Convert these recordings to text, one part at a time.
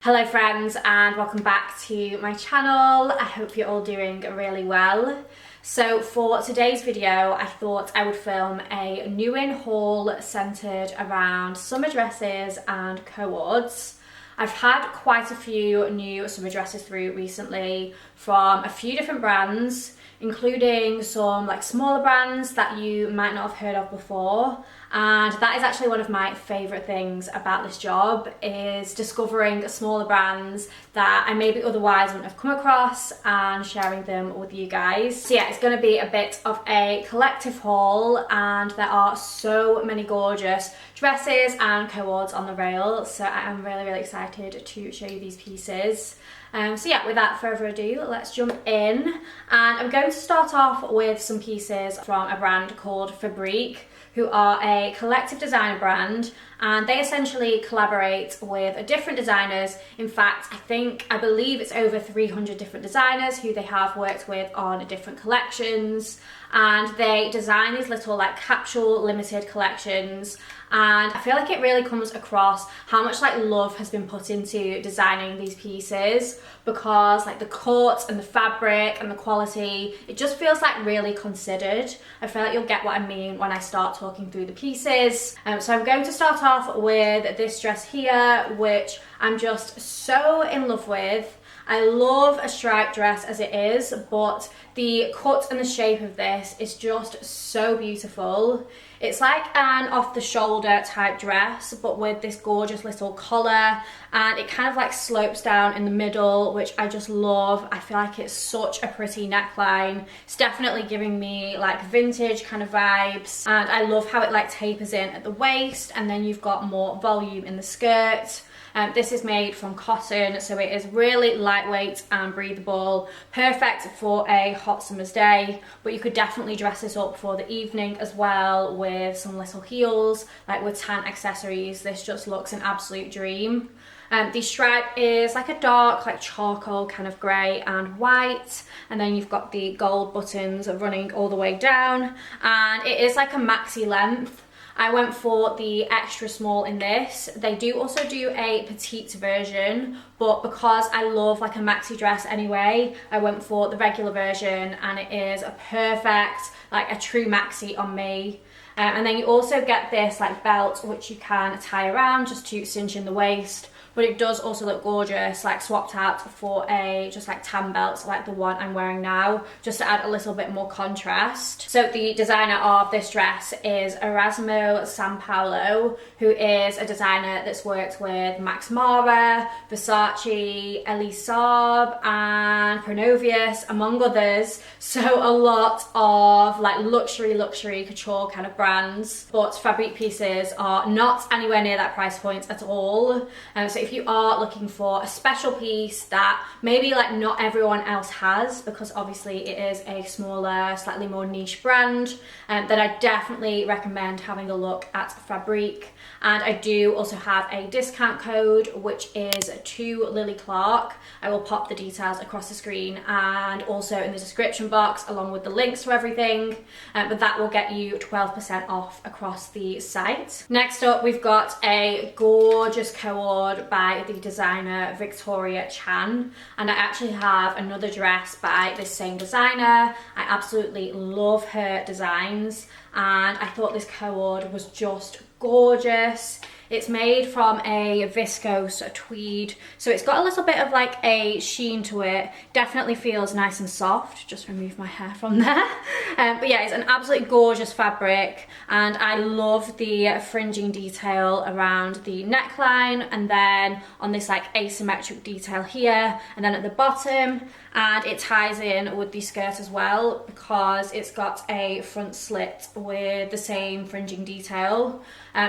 Hello friends and welcome back to my channel. I hope you're all doing really well. So for today's video I thought I would film a new in haul centered around summer dresses and co-ords. I've had quite a few new summer dresses through recently from a few different brands, including some like smaller brands that you might not have heard of before. And that is actually one of my favourite things about this job, is discovering smaller brands that I maybe otherwise wouldn't have come across and sharing them with you guys. So yeah, it's going to be a bit of a collective haul and there are so many gorgeous dresses and co-ords on the rail, so I am really excited to show you these pieces. So yeah, without further ado, let's jump in. And I'm going to start off with some pieces from a brand called Fabrique, who are a collective designer brand, and they essentially collaborate with different designers. In fact, I believe it's over 300 different designers who they have worked with on different collections, and they design these little like capsule limited collections. And I feel like it really comes across how much like love has been put into designing these pieces, because like the cut and the fabric and the quality, it just feels like really considered. I feel like you'll get what I mean when I start talking through the pieces. So I'm going to start off with this dress here, which I'm just so in love with. I love a striped dress as it is, but the cut and the shape of this is just so beautiful. It's like an off-the-shoulder type dress, but with this gorgeous little collar, and it kind of like slopes down in the middle, which I just love. I feel like it's such a pretty neckline. It's definitely giving me like vintage kind of vibes, and I love how it like tapers in at the waist, and then you've got more volume in the skirt. This is made from cotton, so it is really lightweight and breathable, perfect for a hot summer's day, but you could definitely dress this up for the evening as well with some little heels, like with tan accessories. This just looks an absolute dream. The stripe is like a dark like charcoal kind of grey and white, and then you've got the gold buttons running all the way down, and it is like a maxi length. I went for the extra small in this. They do also do a petite version, but because I love like a maxi dress anyway, I went for the regular version, and it is a perfect, like a true maxi on me. And then you also get this like belt which you can tie around just to cinch in the waist, but it does also look gorgeous, like swapped out for a just like tan belt like the one I'm wearing now, just to add a little bit more contrast. So the designer of this dress is Erasmo Sampaolo, who is a designer that's worked with Max Mara, Versace, Elise Saab and Pronovius, among others. So a lot of like luxury couture kind of brands, but Fabrique pieces are not anywhere near that price point at all. So if you are looking for a special piece that maybe like not everyone else has, because obviously it is a smaller, slightly more niche brand, then I definitely recommend having a look at Fabrique. And I do also have a discount code, which is to Lily Clark. I will pop the details across the screen and also in the description box, along with the links to everything, but that will get you 12% off across the site. Next up, we've got a gorgeous co-ord by the designer Victoria Chan, and I actually have another dress by this same designer. I absolutely love her designs, and I thought this co-ord was just gorgeous. It's made from a viscose tweed, so it's got a little bit of like a sheen to it. Definitely feels nice and soft. Just remove my hair from there. But yeah, it's an absolutely gorgeous fabric, and I love the fringing detail around the neckline, and then on this like asymmetric detail here, and then at the bottom, and it ties in with the skirt as well because it's got a front slit with the same fringing detail.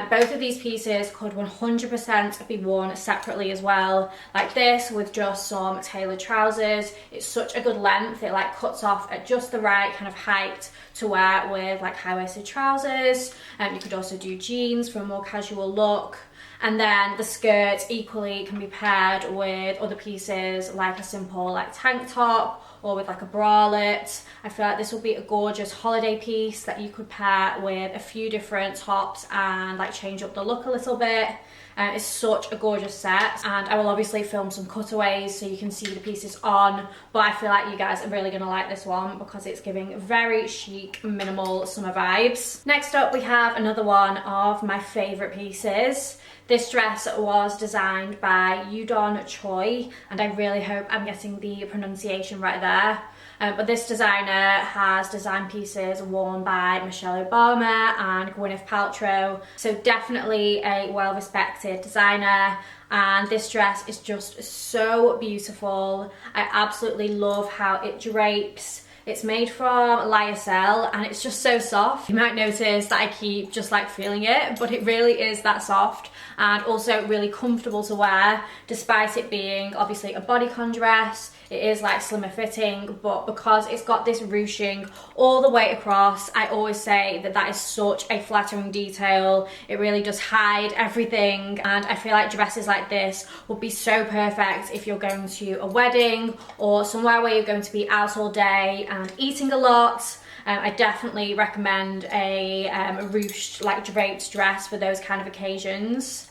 Both of these pieces could 100% be worn separately as well, like this with just some tailored trousers. It's such a good length, it like cuts off at just the right kind of height to wear with like high-waisted trousers. You could also do jeans for a more casual look. And then the skirt equally can be paired with other pieces like a simple like tank top or with like a bralette. I feel like this will be a gorgeous holiday piece that you could pair with a few different tops and like change up the look a little bit. It's such a gorgeous set, and I will obviously film some cutaways so you can see the pieces on, but I feel like you guys are really going to like this one because it's giving very chic, minimal summer vibes. Next up, we have another one of my favourite pieces. This dress was designed by Udon Choy, and I really hope I'm getting the pronunciation right there. But this designer has designed pieces worn by Michelle Obama and Gwyneth Paltrow, so definitely a well-respected designer. And this dress is just so beautiful. I absolutely love how it drapes. It's made from lyocell and it's just so soft. You might notice that I keep just like feeling it, but it really is that soft and also really comfortable to wear, despite it being obviously a bodycon dress. It is like slimmer fitting, but because it's got this ruching all the way across, I always say that that is such a flattering detail. It really does hide everything, and I feel like dresses like this would be so perfect if you're going to a wedding or somewhere where you're going to be out all day and eating a lot. I definitely recommend a ruched, like draped dress for those kind of occasions.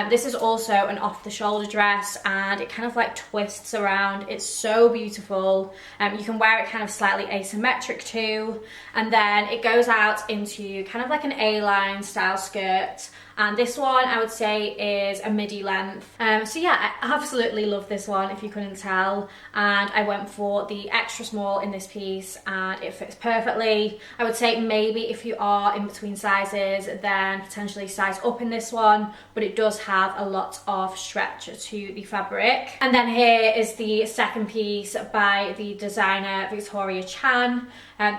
This is also an off-the-shoulder dress and it kind of like twists around. It's so beautiful. You can wear it kind of slightly asymmetric too, and then it goes out into kind of like an A-line style skirt. And this one I would say is a midi length. So yeah, I absolutely love this one if you couldn't tell. And I went for the extra small in this piece and it fits perfectly. I would say maybe if you are in between sizes, then potentially size up in this one, but it does have a lot of stretch to the fabric. And then here is the second piece by the designer Victoria Chan.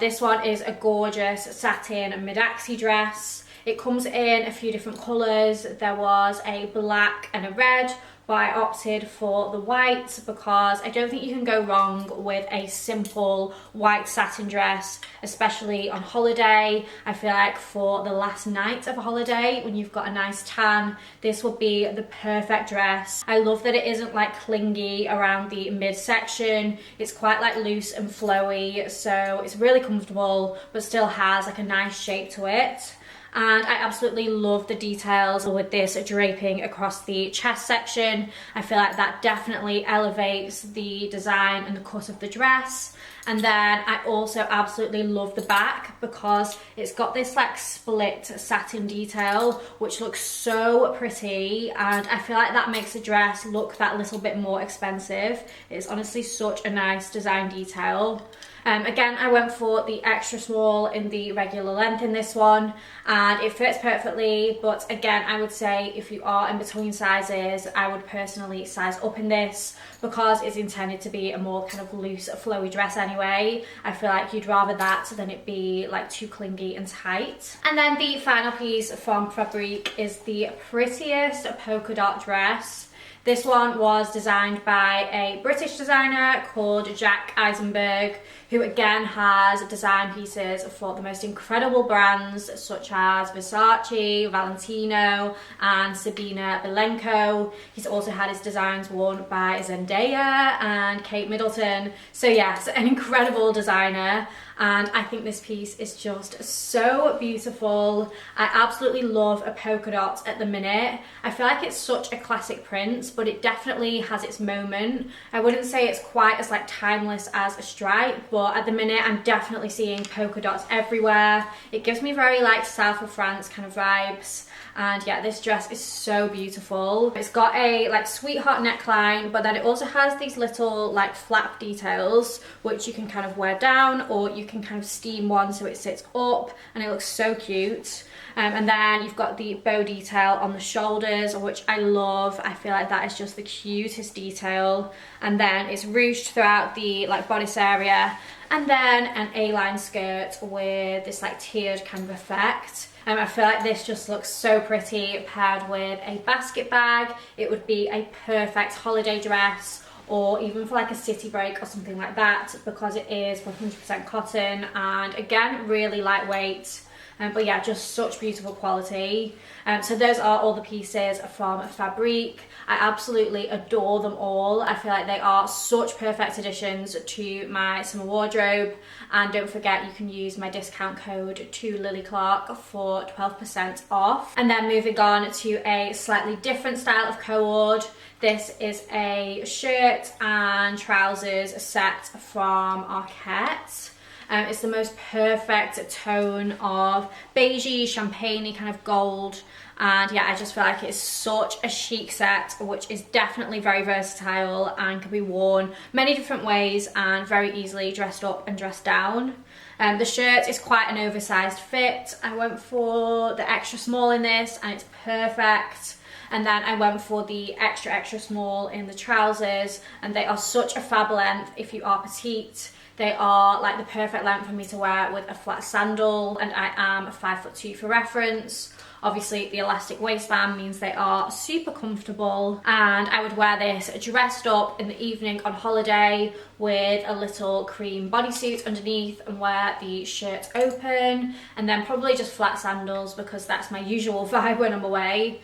This one is a gorgeous satin mid-axi dress. It comes in a few different colours. There was a black and a red, but I opted for the white because I don't think you can go wrong with a simple white satin dress, especially on holiday. I feel like for the last night of a holiday, when you've got a nice tan, this would be the perfect dress. I love that it isn't like clingy around the midsection. It's quite like loose and flowy, so it's really comfortable, but still has like a nice shape to it. And I absolutely love the details with this draping across the chest section. I feel like that definitely elevates the design and the cut of the dress. And then I also absolutely love the back because it's got this like split satin detail which looks so pretty, and I feel like that makes the dress look that little bit more expensive. It's honestly such a nice design detail. Again, I went for the extra small in the regular length in this one, and it fits perfectly, but again, I would say if you are in between sizes, I would personally size up in this because it's intended to be a more kind of loose, flowy dress anyway. I feel like you'd rather that than it be like too clingy and tight. And then the final piece from Fabrique is the prettiest polka dot dress. This one was designed by a British designer called Jack Eisenberg, who again has designed pieces for the most incredible brands such as Versace, Valentino and Sabina Belenko. He's also had his designs worn by Zendaya and Kate Middleton. So yes, an incredible designer, and I think this piece is just so beautiful. I absolutely love a polka dot at the minute. I feel like it's such a classic print, but it definitely has its moment. I wouldn't say it's quite as like timeless as a stripe, but at the minute I'm definitely seeing polka dots everywhere. It gives me very like South of France kind of vibes. And yeah, this dress is so beautiful. It's got a like sweetheart neckline, but then it also has these little like flap details which you can kind of wear down, or you can kind of steam one so it sits up, and it looks so cute. And then you've got the bow detail on the shoulders, which I love. I feel like that is just the cutest detail. And then it's ruched throughout the like bodice area, and then an A-line skirt with this like tiered kind of effect. I feel like this just looks so pretty paired with a basket bag. It would be a perfect holiday dress, or even for like a city break or something like that, because it is 100% cotton and again really lightweight. But yeah, just such beautiful quality. So those are all the pieces from Fabrique. I absolutely adore them all. I feel like they are such perfect additions to my summer wardrobe. And don't forget, you can use my discount code to Lily Clark for 12% off. And then moving on to a slightly different style of Co-Ord. This is a shirt and trousers set from Arette. It's the most perfect tone of beigey, champagne-y kind of gold. And yeah, I just feel like it's such a chic set, which is definitely very versatile and can be worn many different ways and very easily dressed up and dressed down. The shirt is quite an oversized fit. I went for the extra small in this and it's perfect. And then I went for the extra small in the trousers, and they are such a fab length if you are petite. They are like the perfect length for me to wear with a flat sandal, and I am 5'2" for reference. Obviously the elastic waistband means they are super comfortable, and I would wear this dressed up in the evening on holiday with a little cream bodysuit underneath and wear the shirt open, and then probably just flat sandals because that's my usual vibe when I'm away.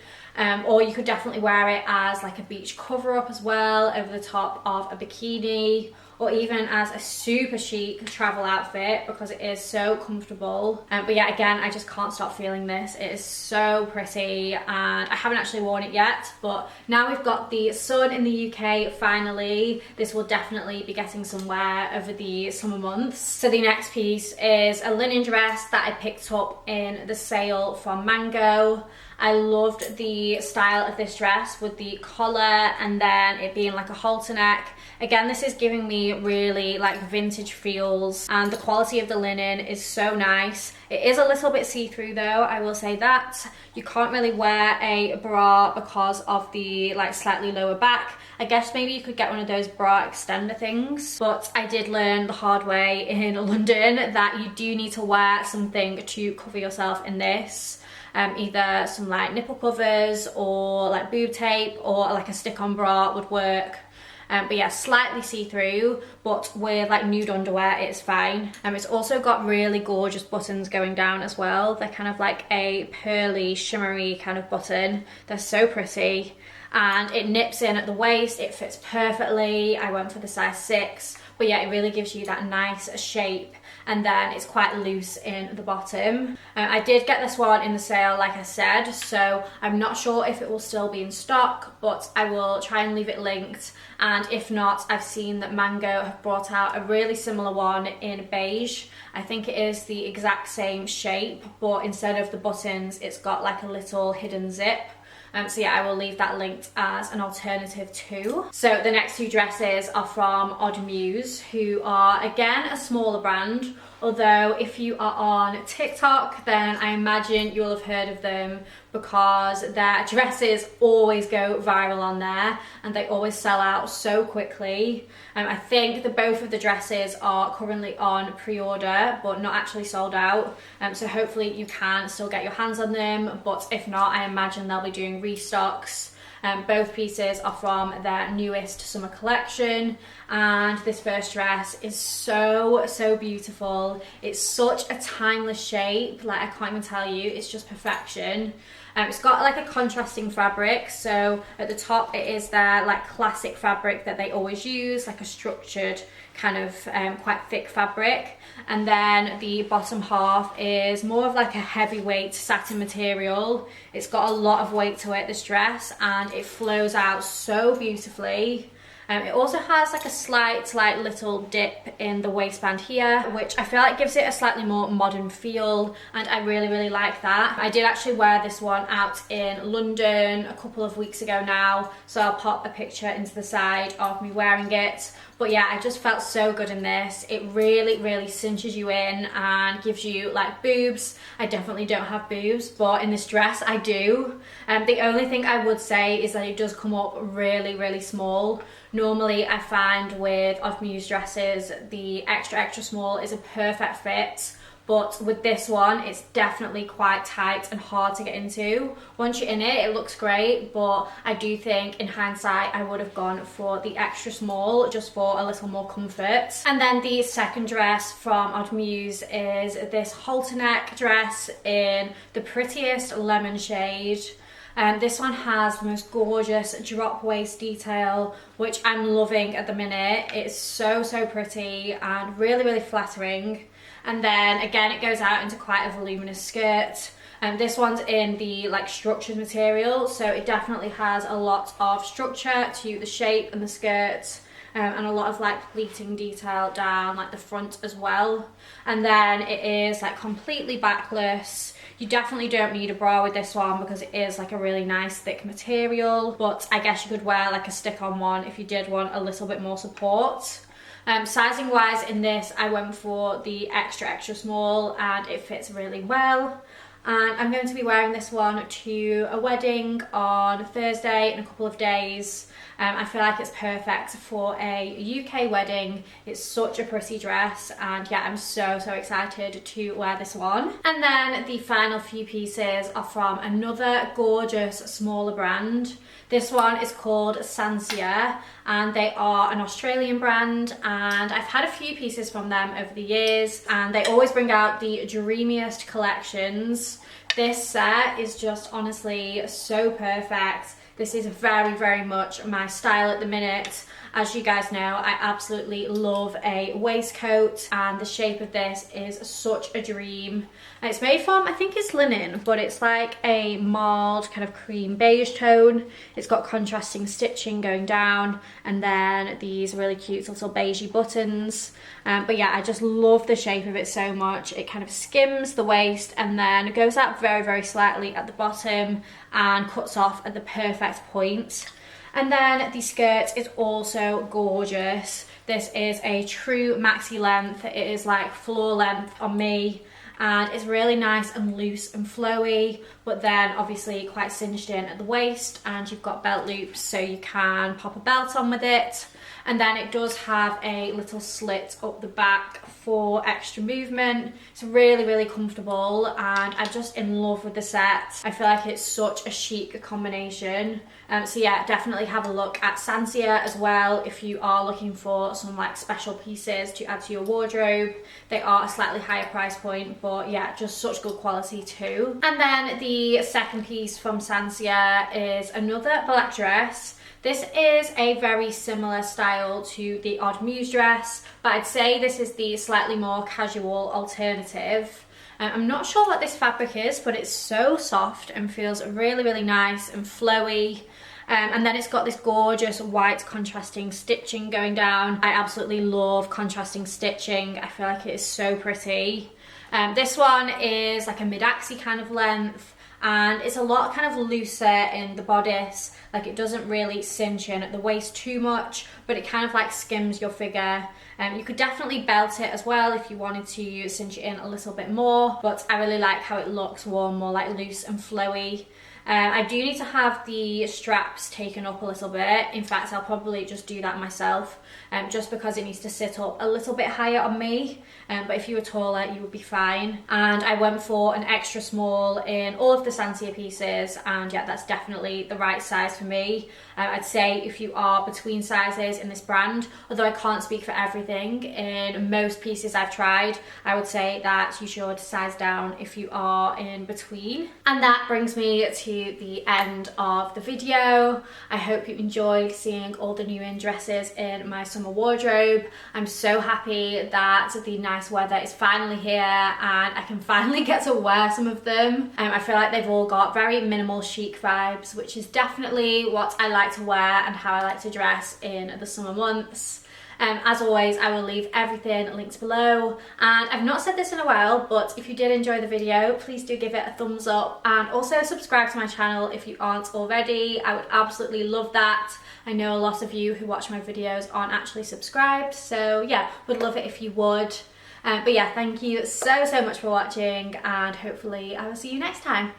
Or you could definitely wear it as like a beach cover up as well over the top of a bikini, or even as a super chic travel outfit because it is so comfortable. But yeah, again, I just can't stop feeling this. It is so pretty, and I haven't actually worn it yet, but now we've got the sun in the UK finally, this will definitely be getting some wear over the summer months. So the next piece is a linen dress that I picked up in the sale from Mango. I loved the style of this dress with the collar and then it being like a halter neck. Again, this is giving me really like vintage feels, and the quality of the linen is so nice. It is a little bit see-through though, I will say that. You can't really wear a bra because of the like slightly lower back. I guess maybe you could get one of those bra extender things, but I did learn the hard way in London that you do need to wear something to cover yourself in this. Either some like nipple covers or like boob tape, or like a stick-on bra would work. But yeah, slightly see-through, but with like nude underwear it's fine. It's also got really gorgeous buttons going down as well. They're kind of like a pearly, shimmery kind of button. They're so pretty. And it nips in at the waist, it fits perfectly. I went for the size 6, but yeah, it really gives you that nice shape. And then it's quite loose in the bottom. I did get this one in the sale, like I said, so I'm not sure if it will still be in stock, but I will try and leave it linked. And if not, I've seen that Mango have brought out a really similar one in beige. I think it is the exact same shape, but instead of the buttons, it's got like a little hidden zip. So yeah, I will leave that linked as an alternative too. So the next 2 dresses are from Muse, who are again a smaller brand, although if you are on TikTok then I imagine you'll have heard of them because their dresses always go viral on there and they always sell out so quickly. I think that both of the dresses are currently on pre-order but not actually sold out, so hopefully you can still get your hands on them, but if not, I imagine they'll be doing restocks. Both pieces are from their newest summer collection, and this first dress is so beautiful. It's such a timeless shape, like I can't even tell you, it's just perfection. It's got like a contrasting fabric, so at the top it is their like classic fabric that they always use, like a structured kind of quite thick fabric, and then the bottom half is more of like a heavyweight satin material. It's got a lot of weight to it, this dress, and it flows out so beautifully. It also has like a slight little dip in the waistband here, which I feel like gives it a slightly more modern feel, and I really like that. I did actually wear this one out in London a couple of weeks ago now, so I'll pop a picture into the side of me wearing it. But yeah, I just felt so good in this. It really cinches you in and gives you like boobs. I definitely don't have boobs, but in this dress I do. The only thing I would say is that it does come up really small. Normally I find with Muse dresses the extra small is a perfect fit, but with this one it's definitely quite tight and hard to get into. Once you're in it, it looks great, but I do think in hindsight I would have gone for the extra small just for a little more comfort. And then the second dress from Muse is this halter neck dress in the prettiest lemon shade. This one has the most gorgeous drop waist detail, which I'm loving at the minute. It's so pretty and really flattering. And then again, it goes out into quite a voluminous skirt. This one's in the like structured material, so it definitely has a lot of structure to the shape and the skirt. And a lot of like pleating detail down like the front as well. And then it is like completely backless. You definitely don't need a bra with this one because it is like a really nice thick material, but I guess you could wear like a stick-on one if you did want a little bit more support. Sizing wise in this, I went for the extra small and it fits really well. And I'm going to be wearing this one to a wedding on Thursday in a couple of days. I feel like it's perfect for a UK wedding. It's such a pretty dress, and yeah, I'm so excited to wear this one. And then the final few pieces are from another gorgeous smaller brand. This one is called Sansia, and they are an Australian brand, and I've had a few pieces from them over the years, and they always bring out the dreamiest collections. This set is just honestly so perfect. This is very much my style at the minute. As you guys know, I absolutely love a waistcoat, and the shape of this is such a dream. It's made from, I think it's linen, but it's like a mild kind of cream beige tone. It's got contrasting stitching going down, and then these really cute little beigey buttons. But yeah, I just love the shape of it so much. It kind of skims the waist and then goes out very slightly at the bottom and cuts off at the perfect point. And then the skirt is also gorgeous. This is a true maxi length. It is like floor length on me, and it's really nice and loose and flowy, but then obviously quite cinched in at the waist, and you've got belt loops so you can pop a belt on with it. And then it does have a little slit up the back for extra movement. It's really comfortable, and I'm just in love with the set. I feel like it's such a chic combination. So yeah, definitely have a look at Sansia as well if you are looking for some like special pieces to add to your wardrobe. They are a slightly higher price point, but yeah, just such good quality too. And then the second piece from Sansia is another black dress. This is a very similar style to the Muse dress, but I'd say this is the slightly more casual alternative. I'm not sure what this fabric is, but it's so soft and feels really nice and flowy. And then it's got this gorgeous white contrasting stitching going down. I absolutely love contrasting stitching. I feel like it is so pretty. This one is like a mid-axi kind of length, and it's a lot kind of looser in the bodice. Like it doesn't really cinch in at the waist too much, but it kind of like skims your figure. You could definitely belt it as well if you wanted to cinch it in a little bit more, but I really like how it looks worn more like loose and flowy. I do need to have the straps taken up a little bit. In fact, I'll probably just do that myself, just because it needs to sit up a little bit higher on me. But if you were taller, you would be fine. And I went for an extra small in all of the Sansia pieces, and yeah, that's definitely the right size for me. I'd say if you are between sizes in this brand, although I can't speak for everything, in most pieces I've tried, I would say that you should size down if you are in between. And that brings me to the end of the video. I hope you enjoyed seeing all the new dresses in my summer wardrobe. I'm so happy that the nice weather is finally here and I can finally get to wear some of them. I feel like they've all got very minimal chic vibes, which is definitely what I like to wear and how I like to dress in the summer months. As always, I will leave everything linked below, and I've not said this in a while, but if you did enjoy the video, please do give it a thumbs up, and also subscribe to my channel if you aren't already. I would absolutely love that. I know a lot of you who watch my videos aren't actually subscribed, so yeah, would love it if you would. But yeah, thank you so much for watching, and hopefully I will see you next time.